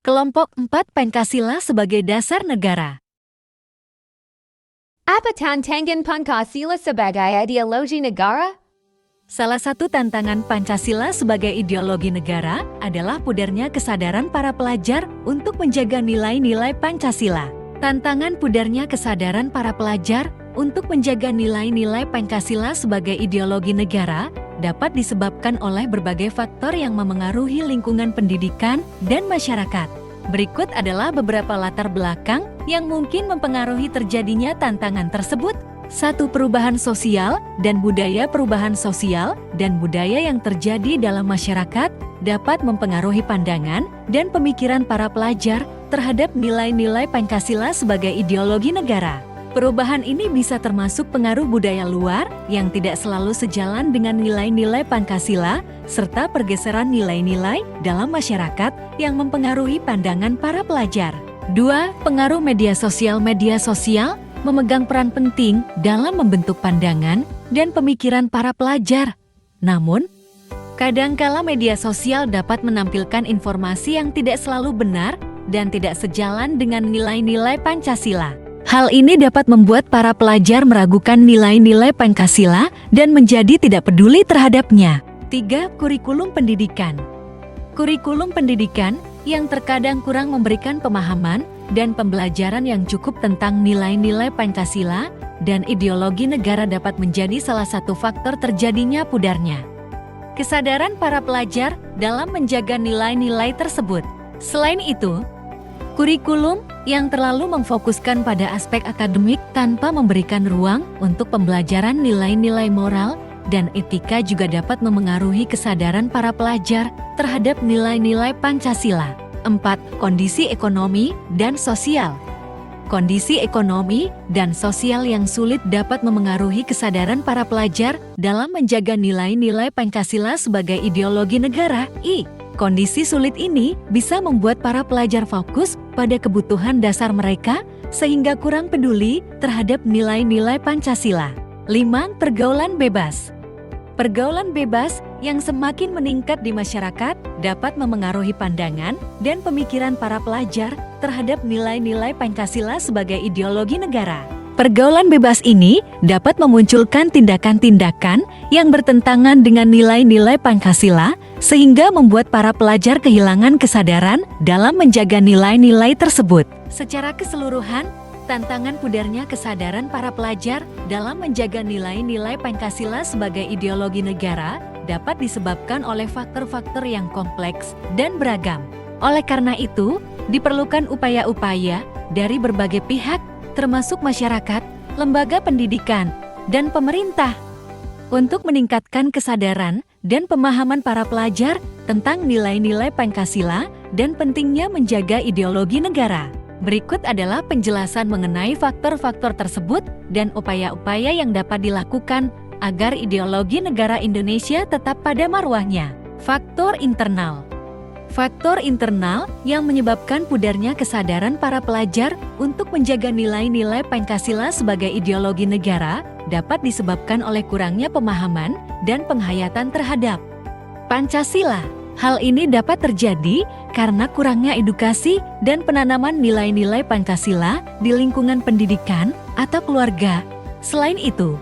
Kelompok 4 Pancasila sebagai dasar negara. Apa tantangan Pancasila sebagai ideologi negara? Salah satu tantangan Pancasila sebagai ideologi negara adalah pudarnya kesadaran para pelajar untuk menjaga nilai-nilai Pancasila. Tantangan pudarnya kesadaran para pelajar untuk menjaga nilai-nilai Pancasila sebagai ideologi negara dapat disebabkan oleh berbagai faktor yang memengaruhi lingkungan pendidikan dan masyarakat. Berikut adalah beberapa latar belakang yang mungkin mempengaruhi terjadinya tantangan tersebut. 1. Perubahan sosial dan budaya. Perubahan sosial dan budaya yang terjadi dalam masyarakat dapat mempengaruhi pandangan dan pemikiran para pelajar terhadap nilai-nilai Pancasila sebagai ideologi negara. Perubahan ini bisa termasuk pengaruh budaya luar yang tidak selalu sejalan dengan nilai-nilai Pancasila, serta pergeseran nilai-nilai dalam masyarakat yang mempengaruhi pandangan para pelajar. 2. Pengaruh media sosial. Media sosial memegang peran penting dalam membentuk pandangan dan pemikiran para pelajar. Namun, kadangkala media sosial dapat menampilkan informasi yang tidak selalu benar dan tidak sejalan dengan nilai-nilai Pancasila. Hal ini dapat membuat para pelajar meragukan nilai-nilai Pancasila dan menjadi tidak peduli terhadapnya. 3. Kurikulum pendidikan. Kurikulum pendidikan yang terkadang kurang memberikan pemahaman dan pembelajaran yang cukup tentang nilai-nilai Pancasila dan ideologi negara dapat menjadi salah satu faktor terjadinya pudarnya kesadaran para pelajar dalam menjaga nilai-nilai tersebut. Selain itu, kurikulum yang terlalu memfokuskan pada aspek akademik tanpa memberikan ruang untuk pembelajaran nilai-nilai moral dan etika juga dapat memengaruhi kesadaran para pelajar terhadap nilai-nilai Pancasila. 4. Kondisi ekonomi dan sosial. Kondisi ekonomi dan sosial yang sulit dapat memengaruhi kesadaran para pelajar dalam menjaga nilai-nilai Pancasila sebagai ideologi negara. Kondisi sulit ini bisa membuat para pelajar fokus pada kebutuhan dasar mereka sehingga kurang peduli terhadap nilai-nilai Pancasila. 5. Pergaulan bebas. Pergaulan bebas yang semakin meningkat di masyarakat dapat memengaruhi pandangan dan pemikiran para pelajar terhadap nilai-nilai Pancasila sebagai ideologi negara. Pergaulan bebas ini dapat memunculkan tindakan-tindakan yang bertentangan dengan nilai-nilai Pancasila sehingga membuat para pelajar kehilangan kesadaran dalam menjaga nilai-nilai tersebut. Secara keseluruhan, tantangan pudarnya kesadaran para pelajar dalam menjaga nilai-nilai Pancasila sebagai ideologi negara dapat disebabkan oleh faktor-faktor yang kompleks dan beragam. Oleh karena itu, diperlukan upaya-upaya dari berbagai pihak, termasuk masyarakat, lembaga pendidikan, dan pemerintah, untuk meningkatkan kesadaran dan pemahaman para pelajar tentang nilai-nilai Pancasila dan pentingnya menjaga ideologi negara. Berikut adalah penjelasan mengenai faktor-faktor tersebut dan upaya-upaya yang dapat dilakukan agar ideologi negara Indonesia tetap pada marwahnya. Faktor internal. Faktor internal yang menyebabkan pudarnya kesadaran para pelajar untuk menjaga nilai-nilai Pancasila sebagai ideologi negara dapat disebabkan oleh kurangnya pemahaman dan penghayatan terhadap Pancasila. Hal ini dapat terjadi karena kurangnya edukasi dan penanaman nilai-nilai Pancasila di lingkungan pendidikan atau keluarga. Selain itu,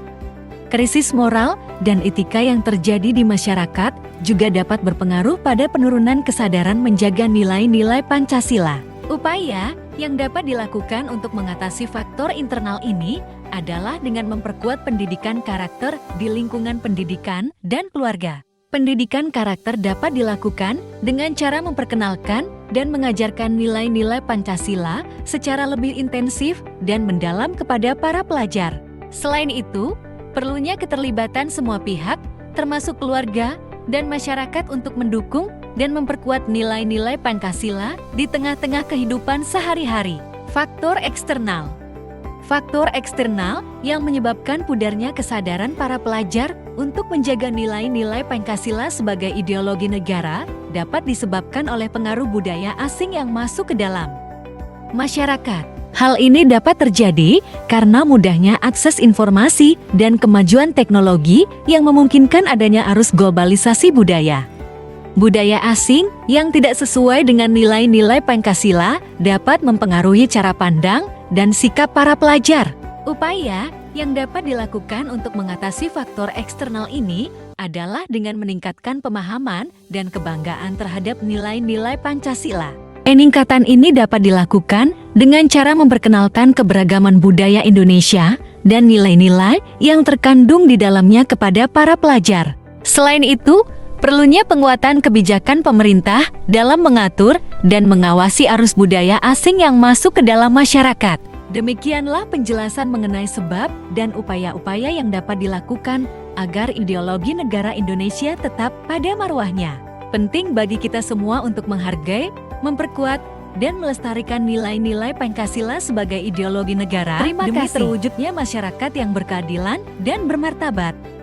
krisis moral dan etika yang terjadi di masyarakat juga dapat berpengaruh pada penurunan kesadaran menjaga nilai-nilai Pancasila. Upaya yang dapat dilakukan untuk mengatasi faktor internal ini adalah dengan memperkuat pendidikan karakter di lingkungan pendidikan dan keluarga. Pendidikan karakter dapat dilakukan dengan cara memperkenalkan dan mengajarkan nilai-nilai Pancasila secara lebih intensif dan mendalam kepada para pelajar. Selain itu, perlunya keterlibatan semua pihak, termasuk keluarga dan masyarakat untuk mendukung dan memperkuat nilai-nilai Pancasila di tengah-tengah kehidupan sehari-hari. Faktor eksternal. Faktor eksternal yang menyebabkan pudarnya kesadaran para pelajar untuk menjaga nilai-nilai Pancasila sebagai ideologi negara dapat disebabkan oleh pengaruh budaya asing yang masuk ke dalam masyarakat. Hal ini dapat terjadi karena mudahnya akses informasi dan kemajuan teknologi yang memungkinkan adanya arus globalisasi budaya. Budaya asing yang tidak sesuai dengan nilai-nilai Pancasila dapat mempengaruhi cara pandang dan sikap para pelajar. Upaya yang dapat dilakukan untuk mengatasi faktor eksternal ini adalah dengan meningkatkan pemahaman dan kebanggaan terhadap nilai-nilai Pancasila. Peningkatan ini dapat dilakukan dengan cara memperkenalkan keberagaman budaya Indonesia dan nilai-nilai yang terkandung di dalamnya kepada para pelajar. Selain itu, perlunya penguatan kebijakan pemerintah dalam mengatur dan mengawasi arus budaya asing yang masuk ke dalam masyarakat. Demikianlah penjelasan mengenai sebab dan upaya-upaya yang dapat dilakukan agar ideologi negara Indonesia tetap pada marwahnya. Penting bagi kita semua untuk menghargai, memperkuat, dan melestarikan nilai-nilai Pancasila sebagai ideologi negara demi terwujudnya masyarakat yang berkeadilan dan bermartabat.